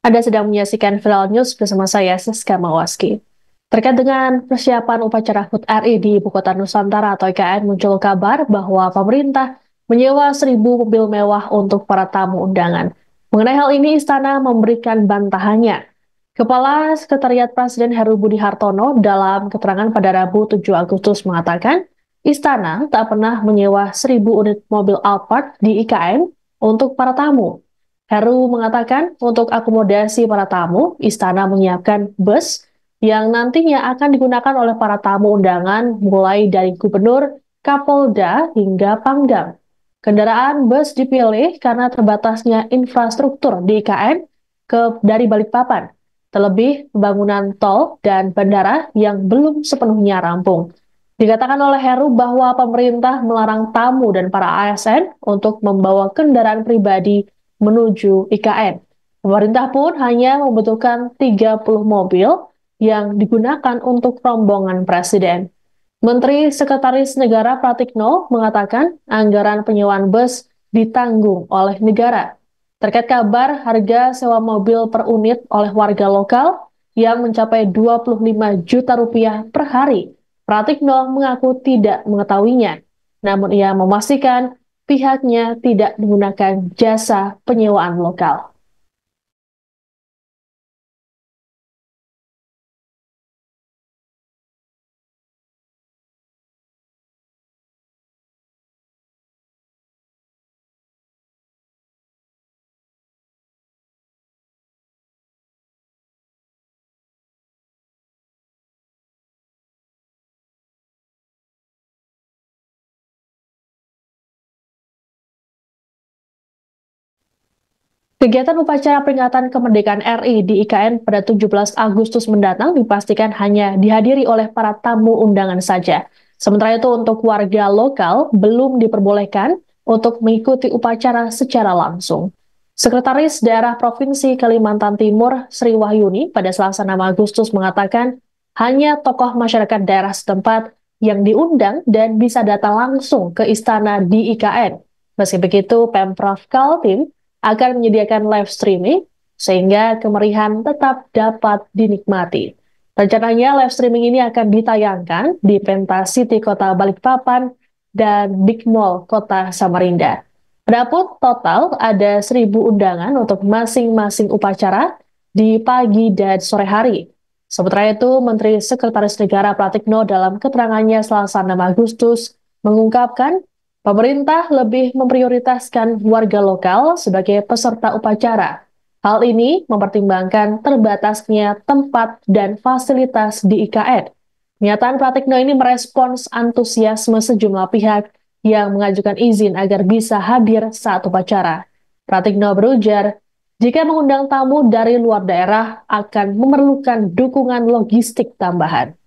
Anda sedang menyaksikan Viral News bersama saya, Siska Mawaski. Terkait dengan persiapan upacara HUT RI di Ibu Kota Nusantara atau IKN, muncul kabar bahwa pemerintah menyewa 1.000 mobil mewah untuk para tamu undangan. Mengenai hal ini, Istana memberikan bantahannya. Kepala Sekretariat Presiden Heru Budi Hartono dalam keterangan pada Rabu 7 Agustus mengatakan, Istana tak pernah menyewa 1.000 unit mobil Alphard di IKN untuk para tamu. Heru mengatakan untuk akomodasi para tamu, Istana menyiapkan bus yang nantinya akan digunakan oleh para tamu undangan mulai dari gubernur, kapolda, hingga pangdam. Kendaraan bus dipilih karena terbatasnya infrastruktur di IKN dari Balikpapan, terlebih pembangunan tol dan bandara yang belum sepenuhnya rampung. Dikatakan oleh Heru bahwa pemerintah melarang tamu dan para ASN untuk membawa kendaraan pribadi menuju IKN. Pemerintah pun hanya membutuhkan 30 mobil yang digunakan untuk rombongan presiden. Menteri Sekretaris Negara Pratikno mengatakan anggaran penyewaan bus ditanggung oleh negara. Terkait kabar harga sewa mobil per unit oleh warga lokal yang mencapai 25 juta rupiah per hari, Pratikno mengaku tidak mengetahuinya. Namun ia memastikan pihaknya tidak menggunakan jasa penyewaan lokal. Kegiatan upacara peringatan kemerdekaan RI di IKN pada 17 Agustus mendatang dipastikan hanya dihadiri oleh para tamu undangan saja. Sementara itu untuk warga lokal belum diperbolehkan untuk mengikuti upacara secara langsung. Sekretaris Daerah Provinsi Kalimantan Timur Sri Wahyuni pada Selasa 6 Agustus mengatakan hanya tokoh masyarakat daerah setempat yang diundang dan bisa datang langsung ke istana di IKN. Meski begitu, Pemprov Kaltim akan menyediakan live streaming sehingga kemerihan tetap dapat dinikmati. Rencananya live streaming ini akan ditayangkan di Pentas City Kota Balikpapan dan Big Mall Kota Samarinda. Adapun total ada 1.000 undangan untuk masing-masing upacara di pagi dan sore hari. Sementara itu, Menteri Sekretaris Negara Pratikno dalam keterangannya Selasa 6 Agustus mengungkapkan pemerintah lebih memprioritaskan warga lokal sebagai peserta upacara. Hal ini mempertimbangkan terbatasnya tempat dan fasilitas di IKN. Pernyataan Pratikno ini merespons antusiasme sejumlah pihak yang mengajukan izin agar bisa hadir saat upacara. Pratikno berujar, jika mengundang tamu dari luar daerah akan memerlukan dukungan logistik tambahan.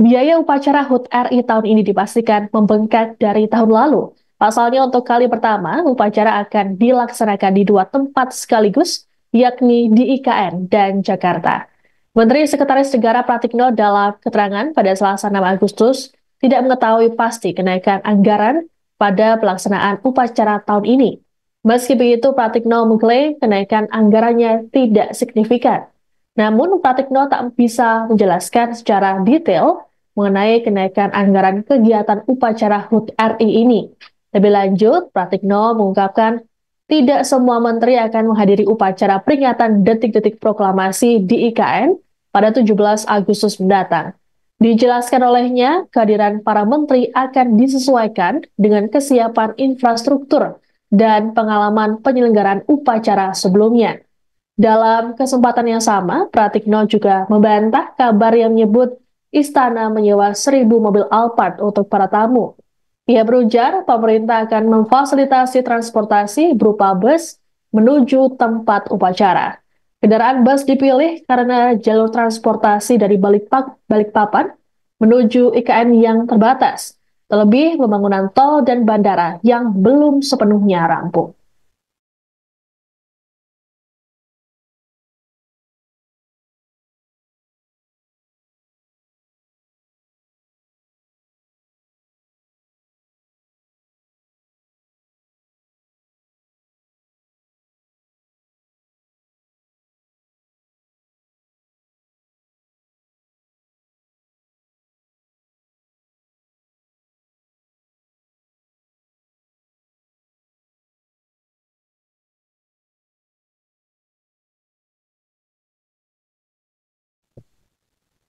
Biaya upacara HUT RI tahun ini dipastikan membengkak dari tahun lalu. Pasalnya untuk kali pertama, upacara akan dilaksanakan di dua tempat sekaligus, yakni di IKN dan Jakarta. Menteri Sekretaris Negara Pratikno dalam keterangan pada Selasa 6 Agustus tidak mengetahui pasti kenaikan anggaran pada pelaksanaan upacara tahun ini. Meski begitu, Pratikno mengklaim kenaikan anggarannya tidak signifikan. Namun, Pratikno tak bisa menjelaskan secara detail mengenai kenaikan anggaran kegiatan upacara HUT RI ini. Lebih lanjut, Pratikno mengungkapkan tidak semua menteri akan menghadiri upacara peringatan detik-detik proklamasi di IKN pada 17 Agustus mendatang. Dijelaskan olehnya, kehadiran para menteri akan disesuaikan dengan kesiapan infrastruktur dan pengalaman penyelenggaraan upacara sebelumnya. Dalam kesempatan yang sama, Pratikno juga membantah kabar yang menyebut istana menyewa 1.000 mobil Alphard untuk para tamu. Ia berujar pemerintah akan memfasilitasi transportasi berupa bus menuju tempat upacara. Kendaraan bus dipilih karena jalur transportasi dari Balikpapan menuju IKN yang terbatas, terlebih pembangunan tol dan bandara yang belum sepenuhnya rampung.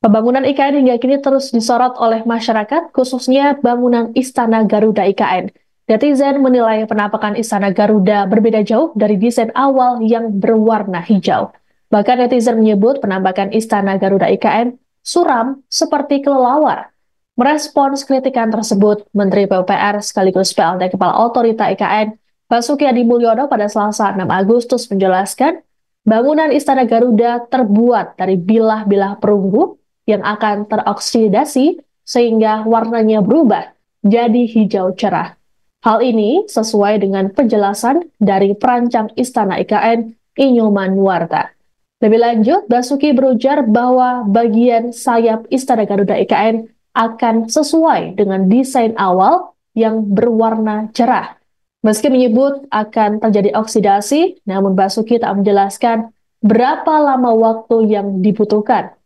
Pembangunan IKN hingga kini terus disorot oleh masyarakat, khususnya bangunan Istana Garuda IKN. Netizen menilai penampakan Istana Garuda berbeda jauh dari desain awal yang berwarna hijau. Bahkan netizen menyebut penampakan Istana Garuda IKN suram seperti kelelawar. Merespons kritikan tersebut, Menteri PUPR sekaligus PLT Kepala Otorita IKN, Basuki Hadi Mulyono pada Selasa 6 Agustus menjelaskan, bangunan Istana Garuda terbuat dari bilah-bilah perunggu yang akan teroksidasi sehingga warnanya berubah jadi hijau cerah. Hal ini sesuai dengan penjelasan dari perancang Istana IKN Inyoman Nuarta. Lebih lanjut, Basuki berujar bahwa bagian sayap Istana Garuda IKN akan sesuai dengan desain awal yang berwarna cerah. Meski menyebut akan terjadi oksidasi, namun Basuki tak menjelaskan berapa lama waktu yang dibutuhkan.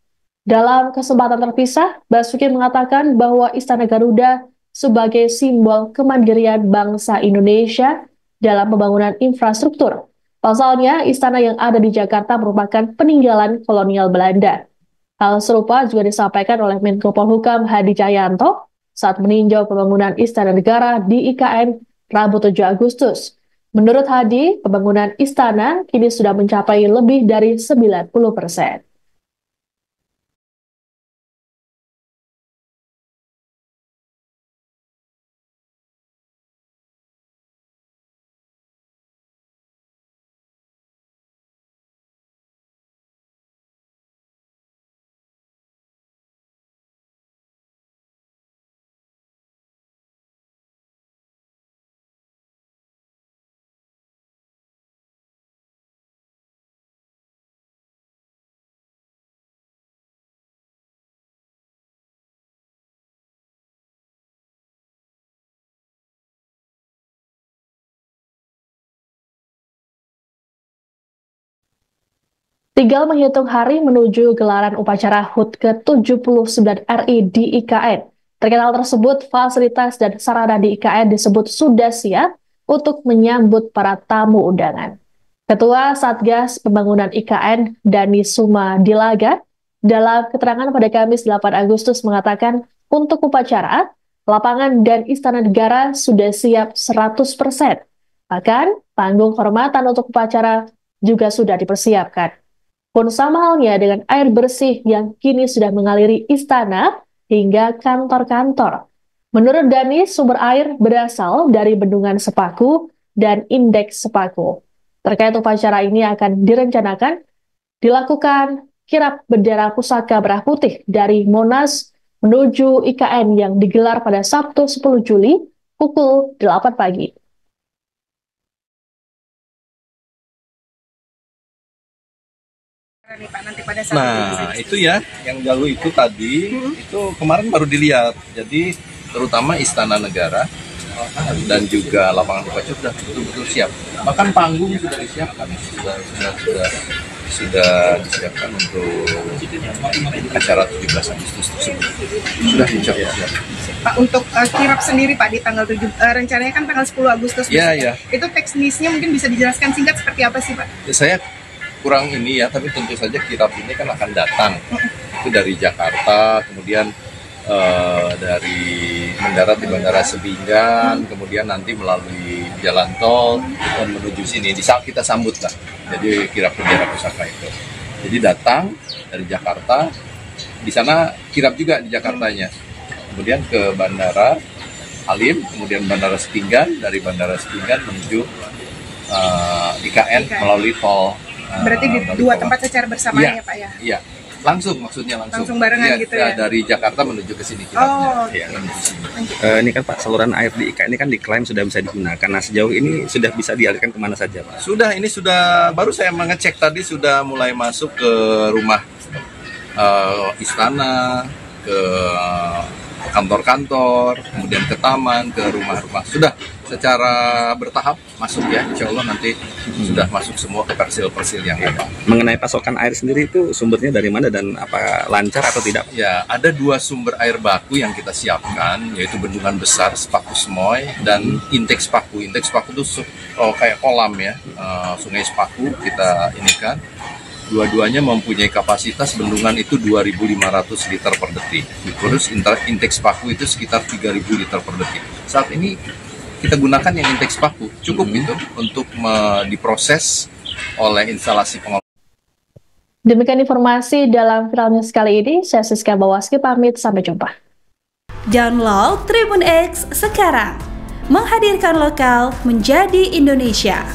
Dalam kesempatan terpisah, Basuki mengatakan bahwa Istana Garuda sebagai simbol kemandirian bangsa Indonesia dalam pembangunan infrastruktur. Pasalnya, istana yang ada di Jakarta merupakan peninggalan kolonial Belanda. Hal serupa juga disampaikan oleh Menko Polhukam Hadi Cahyanto saat meninjau pembangunan Istana Negara di IKN Rabu 7 Agustus. Menurut Hadi, pembangunan istana kini sudah mencapai lebih dari 90%. Tinggal menghitung hari menuju gelaran upacara HUT ke-79 RI di IKN. Terkait hal tersebut, fasilitas dan sarana di IKN disebut sudah siap untuk menyambut para tamu undangan. Ketua Satgas Pembangunan IKN, Dani Suma Dilaga, dalam keterangan pada Kamis 8 Agustus mengatakan, untuk upacara, lapangan dan istana negara sudah siap 100%. Bahkan, panggung hormatan untuk upacara juga sudah dipersiapkan. Pun sama halnya dengan air bersih yang kini sudah mengaliri istana hingga kantor-kantor. Menurut Dani, sumber air berasal dari Bendungan Sepaku dan Indeks Sepaku. Terkait upacara ini akan direncanakan dilakukan kirap bendera pusaka merah putih dari Monas menuju IKN yang digelar pada Sabtu 10 Juli pukul 8 pagi. Nah, itu ya, yang jalur itu tadi, itu kemarin baru dilihat. Jadi, terutama Istana Negara dan juga lapangan upacara sudah betul-betul siap. Bahkan panggung sudah disiapkan, sudah disiapkan untuk acara 17 Agustus tersebut. Sudah disiapkan. Pak, untuk kirap sendiri Pak di tanggal 7, rencananya kan tanggal 10 Agustus. Iya, iya. Itu teknisnya mungkin bisa dijelaskan singkat seperti apa sih Pak? Saya kurang ini ya, tapi tentu saja kirap ini kan akan datang. Itu dari Jakarta, kemudian dari mendarat di Bandara Sebinggan, kemudian nanti melalui jalan tol dan menuju sini. Di saat kita sambut lah, jadi kirap bendera pusaka itu. Jadi datang dari Jakarta, di sana kirap juga di Jakartanya. Kemudian ke Bandara Halim, kemudian Bandara Sebinggan, dari Bandara Sebinggan menuju IKN melalui tol. Berarti di dua tempat secara bersamaan ya Pak ya? Iya, langsung maksudnya langsung barengan gitu ya? Dari Jakarta menuju ke sini kirapnya. Ya, menuju sini. Ini kan Pak, saluran air di IKN ini kan diklaim sudah bisa digunakan. Nah, sejauh ini sudah bisa dialirkan kemana saja Pak? Ini sudah, baru saya mengecek tadi sudah mulai masuk ke rumah istana, ke kantor-kantor, kemudian ke taman, ke rumah-rumah. Sudah secara bertahap masuk ya, insya Allah nanti sudah masuk semua ke persil-persil yang ada. Mengenai pasokan air sendiri itu sumbernya dari mana dan apa lancar atau tidak? Ya, ada 2 sumber air baku yang kita siapkan, yaitu Bendungan Besar, Sepaku Semoy, dan Intek Sepaku. Intek Sepaku itu kayak kolam ya, Sungai Sepaku kita inikan. Dua-duanya mempunyai kapasitas bendungan itu 2.500 liter per detik. Terus Intek Sepaku itu sekitar 3.000 liter per detik. Saat ini kita gunakan yang Intek Sepaku, cukup itu untuk diproses oleh instalasi pengolahan. Demikian informasi dalam Viral News kali ini. Saya Siska Bawaski pamit, sampai jumpa. Download Tribun X sekarang, menghadirkan lokal menjadi Indonesia.